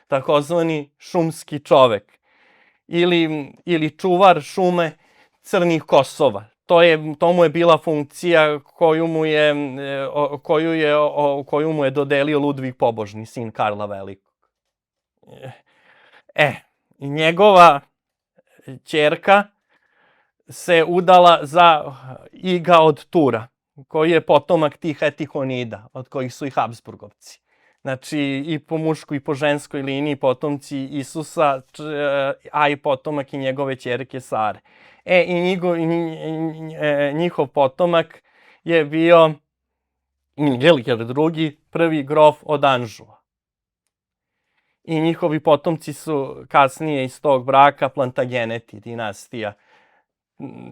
takozvani šumski čovek ili čuvar šume crnih kosova. To mu je bila funkcija koju mu je dodelio Ludvig Pobožni, sin Karla Velikog. I njegova ćerka se udala za Iga od Tura, koji je potomak tih Etihonida, od kojih su i Habsburgovci. Znači, i po muškoj i po ženskoj liniji potomci Isusa, a i potomak i njegove ćerke Sare. I njihov potomak je bio Gelger II, prvi grof od Anžua. I njihovi potomci su kasnije iz tog braka Plantageneti, dinastija.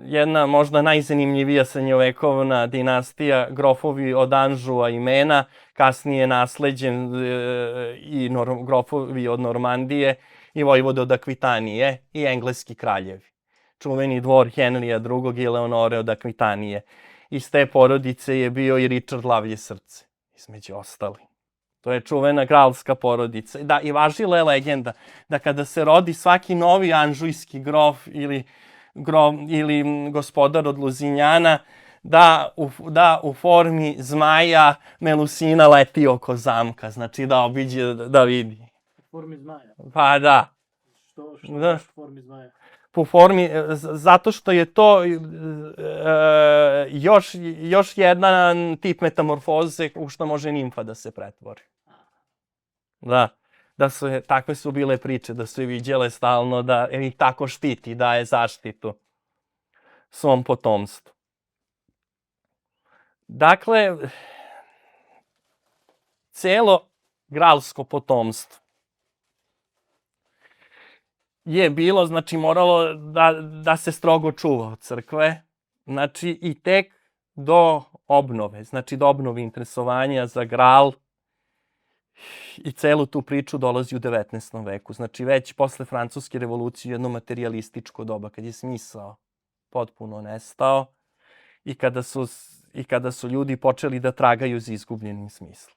Jedna možda najzanimljivija srednjovekovna dinastija, grofovi od Anžua i Mena, kasnije nasleđen i grofovi od Normandije i vojvode od Akvitanije i engleski kraljevi. Čuveni dvor Henrija II i Eleonore od Akvitanije. Iz te porodice je bio i Richard Lavlje srce, između ostali. To je čuvena kralska porodica. I važila je legenda da kada se rodi svaki novi anžujski grof ili gospodar od Luzinjana, da u formi zmaja Melusina leti oko zamka, znači da obiđe, da vidi. U formi zmaja? Pa da. Što Da. u formi zmaja? Po formi, zato što je to još jedan tip metamorfoze u što može nimfa da se pretvori. Da. Takve su bile priče, da su je viđale stalno, da ih tako štiti, daje zaštitu svom potomstvu. Dakle, celo gralsko potomstvo je bilo, znači moralo da se strogo čuva od crkve, znači i tek do obnove, znači do obnove interesovanja za Gral i celu tu priču dolazi u 19. veku. Znači već posle Francuske revolucije jedno materijalističko doba, kad je smisao potpuno nestao i kada su ljudi počeli da tragaju za izgubljenim smislom.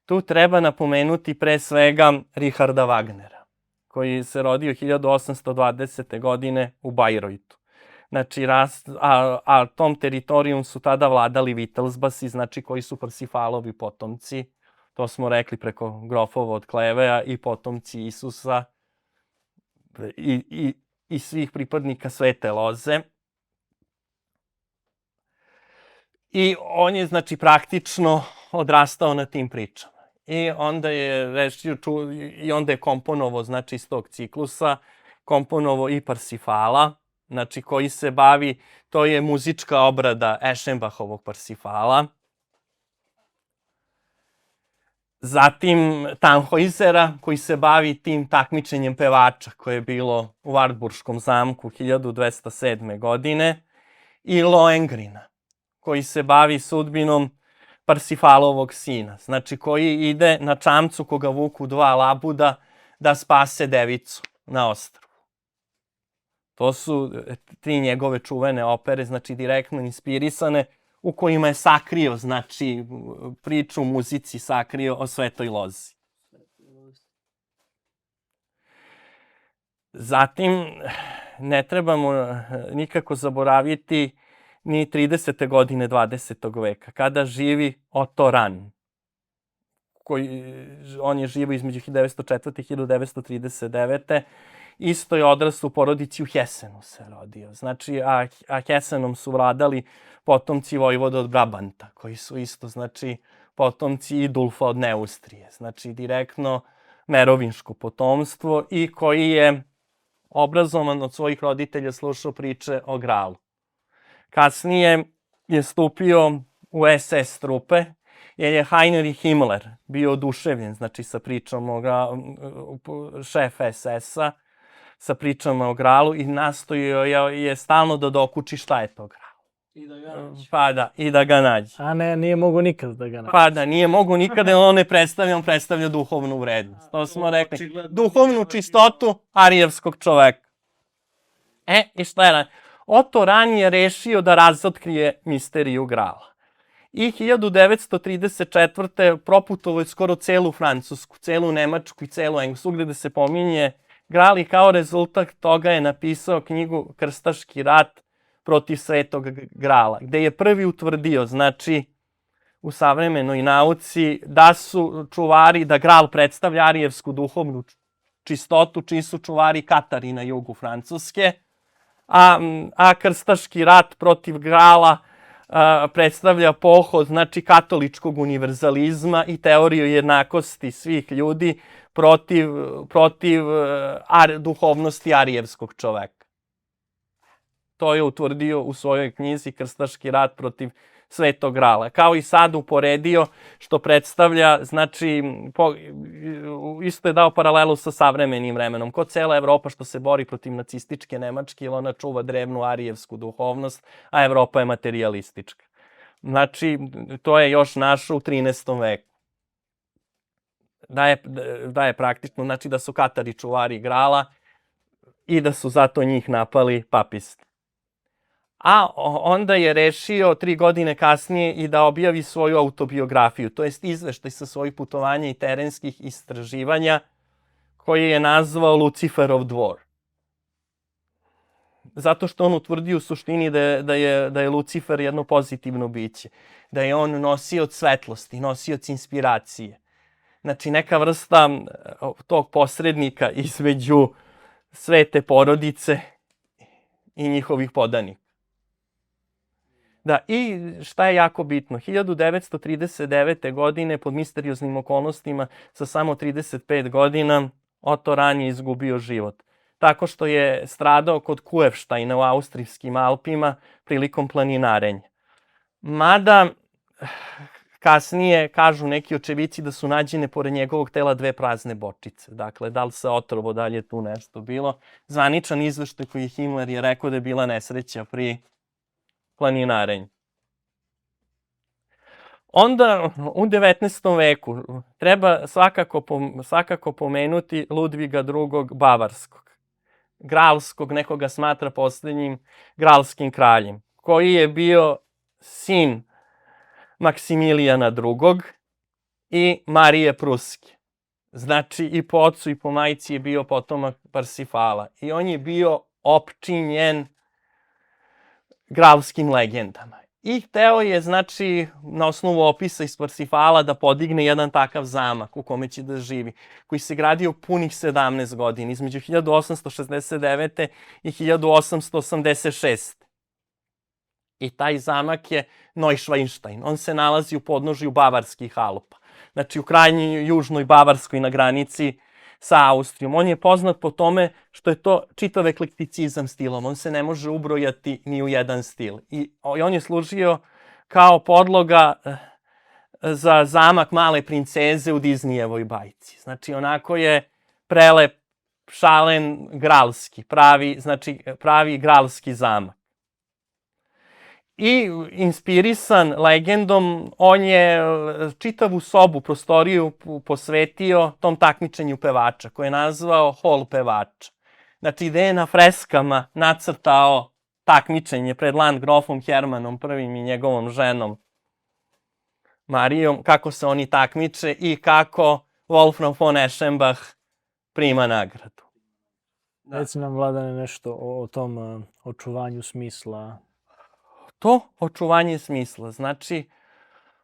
Tu treba napomenuti pre svega Richarda Wagnera, koji se rodio 1820. godine u Bajrojtu. Znači, a tom teritorijom su tada vladali Wittelsbasi, znači koji su Parsifalovi potomci, to smo rekli preko grofova od Klevea i potomci Isusa i svih pripadnika Svete Loze. I on je, znači, praktično odrastao na tim pričama. I onda je komponovao, znači, iz tog ciklusa, komponovao i Parsifala, znači, koji se bavi, to je muzička obrada Eschenbachovog Parsifala. Zatim Tannhäusera, koji se bavi tim takmičenjem pevača, koje je bilo u Wartburškom zamku 1207. godine. I Lohengrina, koji se bavi sudbinom Parsifalovog sina, znači koji ide na čamcu koga vuku dva labuda da spase devicu na ostrvu. To su 3 njegove čuvene opere, znači direktno inspirisane, u kojima je sakrio, znači priču u muzici sakrio o Svetoj Lozi. Zatim, ne trebamo nikako zaboraviti ni 30. godine 20. veka, kada živi Otto Rahn. On je živo između 1904. i 1939. Isto je odrastao u porodici u Hessenu se rodio. Znači, a Hessenom su vladali potomci vojvoda od Brabanta, koji su isto, znači, potomci Idulfa od Neustrije. Znači, direktno merovinško potomstvo i koji je obrazovan od svojih roditelja slušao priče o Gralu. Kasnije je stupio u SS trupe, jer je Heinrich Himmler bio oduševljen, znači, sa pričom šef SS-a, sa pričama o Gralu i nastojao je stalno da dokuči šta je to Gral. I da ga nađe. Pa da, i da ga nađe. A ne, nije mogo nikad da ga nađe. Pa da, nije mogo nikada, jer on ne predstavlja, on predstavlja duhovnu vrednost. To smo rekli. Duhovnu čistotu arijevskog čoveka. I šta je? Otto Rahn je rešio da razotkrije misteriju Grala. I 1934. proputovao je skoro celu Francusku, celu Nemačku i celu Englesku, gde da se pominje Gral i kao rezultat toga je napisao knjigu Krstaški rat protiv Svetog Grala, gde je prvi utvrdio, znači, u savremenoj nauci, da su čuvari, da Gral predstavlja arijevsku duhovnu čistotu, čiji su čuvari Katari na jugu Francuske, a Krstaški rat protiv Grala predstavlja pohod, znači, katoličkog univerzalizma i teoriju jednakosti svih ljudi protiv duhovnosti arijevskog čoveka. To je utvrdio u svojoj knjizi Krstaški rat protiv Svetog Grala. Kao i sad uporedio, što predstavlja, znači, isto je dao paralelu sa savremenim vremenom. Ko cela Evropa što se bori protiv nacističke Nemačke, ili ona čuva drevnu arijevsku duhovnost, a Evropa je materijalistička. Znači, to je još našo u 13. veku. Da je praktično, znači da su Katari čuvari Grala i da su zato njih napali papisti. A onda je rešio 3 godine kasnije i da objavi svoju autobiografiju, to jest izveštaj sa svojih putovanja i terenskih istraživanja, koji je nazvao Luciferov dvor. Zato što on utvrdi u suštini da je Lucifer jedno pozitivno biće, da je on nosioc svetlosti, nosioc inspiracije. Znači, neka vrsta tog posrednika između svete porodice i njihovih podanika. Da, i šta je jako bitno, 1939. godine pod misterioznim okolnostima sa samo 35 godina Oto Ran je izgubio život. Tako što je stradao kod Kufsteina u austrijskim Alpima prilikom planinarenja. Mada kasnije kažu neki očevici da su nađene pored njegovog tela 2 prazne bočice. Dakle, da li se otrovo, da li je tu nešto bilo. Zvaničan izveštaj koji Himmler je rekao da je bila nesreća pri planinarenju. Onda u 19. veku treba svakako pomenuti Ludviga II. Bavarskog, gralskog, nekoga smatra poslednjim gralskim kraljem, koji je bio sin Maksimilijana II. I Marije Pruske. Znači i po ocu i po majci je bio potomak Parsifala. I on je bio opčinjen gralskim legendama. I hteo je, znači, na osnovu opisa iz Parsifala da podigne jedan takav zamak u kome će da živi, koji se gradio punih 17 godina, između 1869. i 1886. I taj zamak je Neuschwanstein. On se nalazi u podnožju Bavarskih Alpa. Znači u krajnjoj južnoj Bavarskoj na granici sa Austrijom. On je poznat po tome što je to čitav eklekticizam stilom. On se ne može ubrojati ni u jedan stil. I on je služio kao podloga za zamak Male princeze u Disneyevoj bajci. Znači onako je prelep, šalen, gralski, pravi gralski zamak. I inspirisan legendom, on je čitavu sobu, prostoriju posvetio tom takmičenju pevača, koje je nazvao Hol pevača. Znači, gde je na freskama nacrtao takmičenje pred Landgrofom Hermanom I i njegovom ženom Marijom, kako se oni takmiče i kako Wolfram von Eschenbach prima nagradu. Reci nam, Vladane, nešto o tom očuvanju smisla. To očuvanje smisla, znači,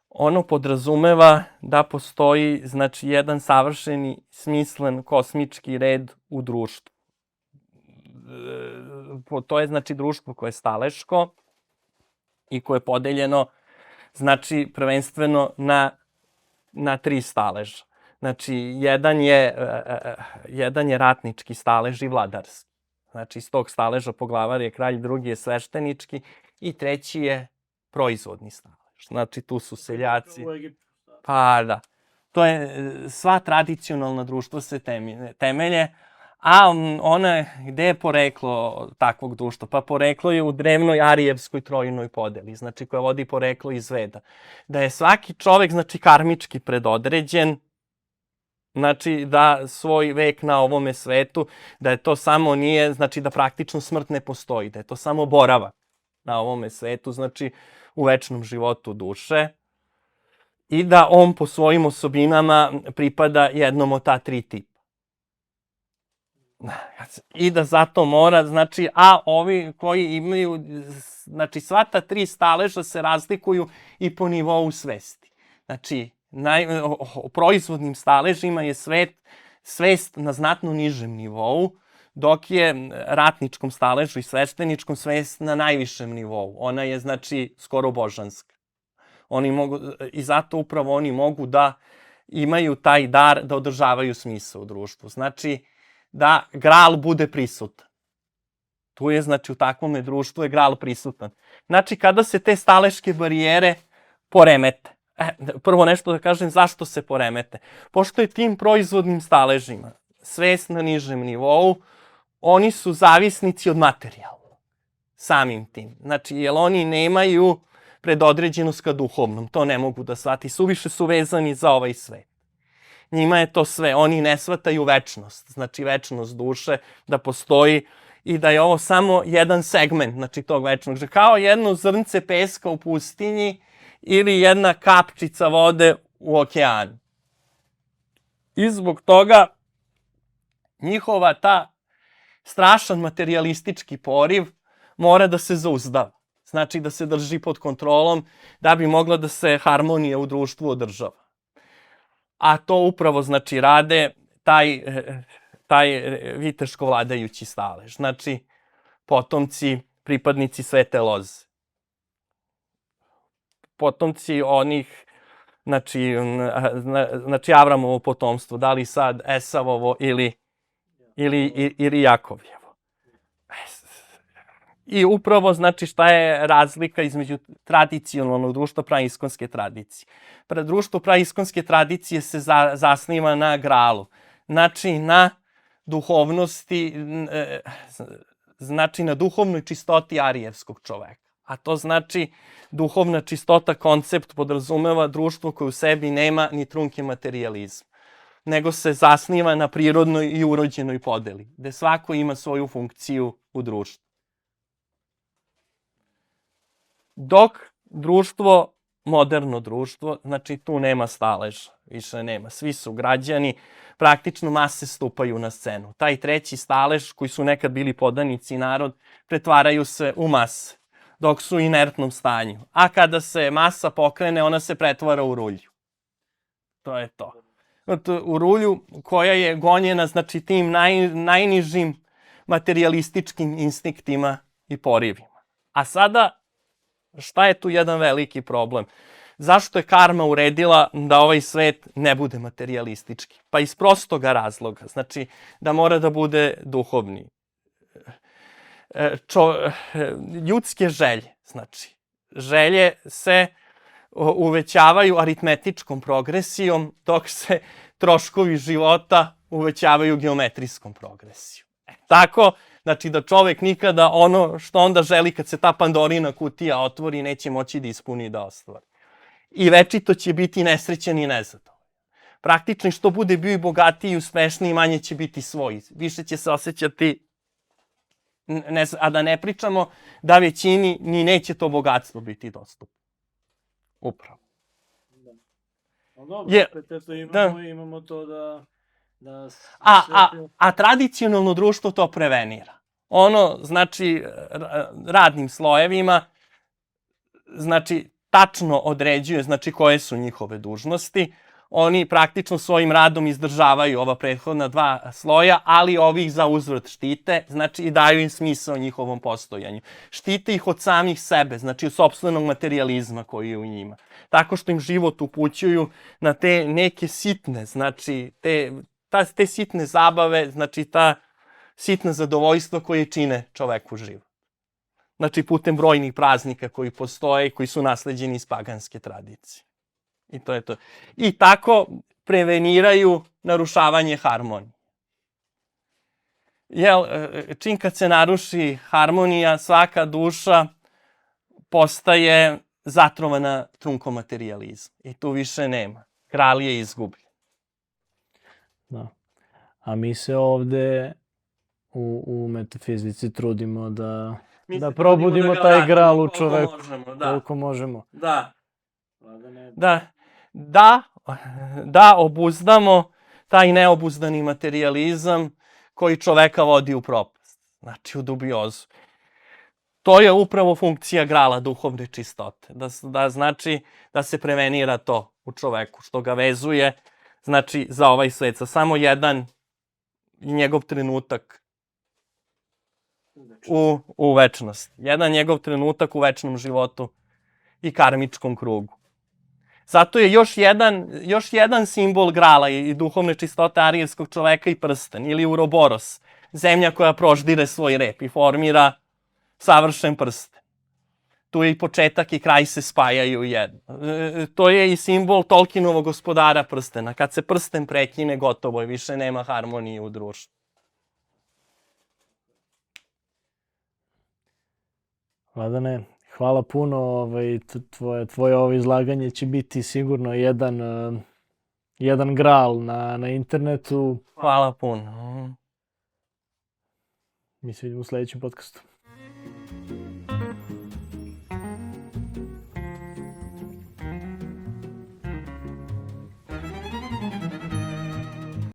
ono podrazumeva da postoji, znači, jedan savršeni, smislen kosmički red u društvu. To je, znači, društvo koje je staleško i koje je podeljeno, znači, prvenstveno na 3 staleža. Znači, jedan je ratnički stalež i vladarski. Znači, iz tog staleža poglavar je kralj, drugi je sveštenički i treći je proizvodni stalež. Znači, tu su seljaci. Pa da. To je, sva tradicionalna društva se temelje, a gde je poreklo takvog društva? Pa poreklo je u drevnoj arijevskoj trojnoj podeli, znači koja vodi poreklo iz Veda. Da je svaki čovek, znači, karmički predodređen, znači da svoj vek na ovome svetu, da je to samo nije, znači da praktično smrt ne postoji, da je to samo boravak na ovome svetu, znači u večnom životu duše i da on po svojim osobinama pripada jednom od ta 3 tipa. I da zato mora, znači, a ovi koji imaju, znači sva ta 3 staleža se razlikuju i po nivou svesti. Znači, u proizvodnim staležima je svest na znatno nižem nivou, dok je ratničkom staležu i svešteničkom svest na najvišem nivou. Ona je, znači, skoro božanska. I zato upravo oni mogu da imaju taj dar da održavaju smisao u društvu. Znači, da Gral bude prisutan. Tu je, znači, u takvome društvu je Gral prisutan. Znači, kada se te staleške barijere poremete, prvo nešto da kažem zašto se poremete. Pošto je tim proizvodnim staležima svest na nižem nivou, oni su zavisnici od materijalnog. Samim tim. Znači, jer oni nemaju predodređenost ka duhovnom. To ne mogu da shvati. Suviše su vezani za ovaj svet. Njima je to sve. Oni ne shvataju večnost. Znači, večnost duše, da postoji i da je ovo samo jedan segment, znači, tog večnog. Kao jedno zrnce peska u pustinji ili jedna kapčica vode u okeanu. I zbog toga njihova ta strašan materijalistički poriv mora da se zauzdava. Znači da se drži pod kontrolom da bi mogla da se harmonija u društvu održava. A to upravo, znači, rade taj viteško vladajući stalež. Znači, potomci, pripadnici Svete Loze. Potomci onih, znači Avramovo potomstvo, da li sad Esavovo ili Jakovljevo. I upravo, znači, šta je razlika između tradicionalnog društva praiskonske tradicije? Društvo praiskonske tradicije se zasniva na gralu. Znači, na duhovnosti, znači na duhovnoj čistoti arijevskog čoveka. A to znači duhovna čistota, koncept podrazumeva društvo koje u sebi nema ni trunke materijalizma, nego se zasniva na prirodnoj i urođenoj podeli, gde svako ima svoju funkciju u društvu. Dok društvo, moderno društvo, znači tu nema staleža, više nema. Svi su građani, praktično mase stupaju na scenu. Taj treći stalež, koji su nekad bili podanici narod, pretvaraju se u mase, dok su u inertnom stanju. A kada se masa pokrene, ona se pretvara u rulju. To je to. U rulju koja je gonjena, znači, tim najnižim materijalističkim instinktima i porivima. A sada, šta je tu jedan veliki problem? Zašto je karma uredila da ovaj svet ne bude materijalistički? Pa iz prostoga razloga. Znači, da mora da bude duhovni. Ljudske želje, znači, želje se uvećavaju aritmetičkom progresijom, dok se troškovi života uvećavaju geometrijskom progresijom. Tako, znači, da čovek nikada ono što onda želi kad se ta Pandorina kutija otvori, neće moći da ispuni i da ostvari. I večito će biti nesrećan i nezadovoljan. Praktično, što bude bio i bogatiji i uspešniji, manje će biti svoj. Više će se osjećati, a da ne pričamo da većini ni neće to bogatstvo biti dostupno. Upravo. Dobro, imamo to da... A tradicionalno društvo to prevenira. Ono, znači, radnim slojevima, znači, tačno određuje, znači, koje su njihove dužnosti. Oni praktično svojim radom izdržavaju ova prethodna dva sloja, ali ovih za uzvrat štite, znači, i daju im smisao njihovom postojanju. Štite ih od samih sebe, znači, od sopstvenog materijalizma koji je u njima. Tako što im život upućuju na te neke sitne, znači, te sitne zabave, znači ta sitna zadovoljstva koje čine čoveku život. Znači, putem brojnih praznika koji postoje i koji su nasleđeni iz paganske tradicije. I to je to. I tako preveniraju narušavanje harmonije. Čim kad se naruši harmonija, svaka duša postaje zatrovana trunkom materijalizma. I tu više nema. Kral je izgubljen. Da. A mi se ovde u metafizici trudimo da probudimo taj gral u čoveku. Koliko možemo. Da obuzdamo taj neobuzdani materijalizam koji čoveka vodi u propast. Znači, u dubiozu. To je upravo funkcija grala duhovne čistote. Znači, da se prevenira to u čoveku, što ga vezuje, znači, za ovaj svet, za samo jedan njegov trenutak u večnosti. Jedan njegov trenutak u večnom životu i karmičkom krugu. Zato je još jedan simbol grala i duhovne čistote arijevskog čoveka i prsten, ili Uroboros, zemlja koja proždire svoj rep i formira savršen prsten. Tu je i početak i kraj se spajaju u jedno. To je i simbol Tolkienovog Gospodara prstena. Kad se prsten prekine, gotovo je, više nema harmonije u društvu. Vladane, hvala puno. Tvoje ovo izlaganje će biti sigurno jedan gral na internetu. Hvala puno. Mi se vidimo u sledećem podcastu.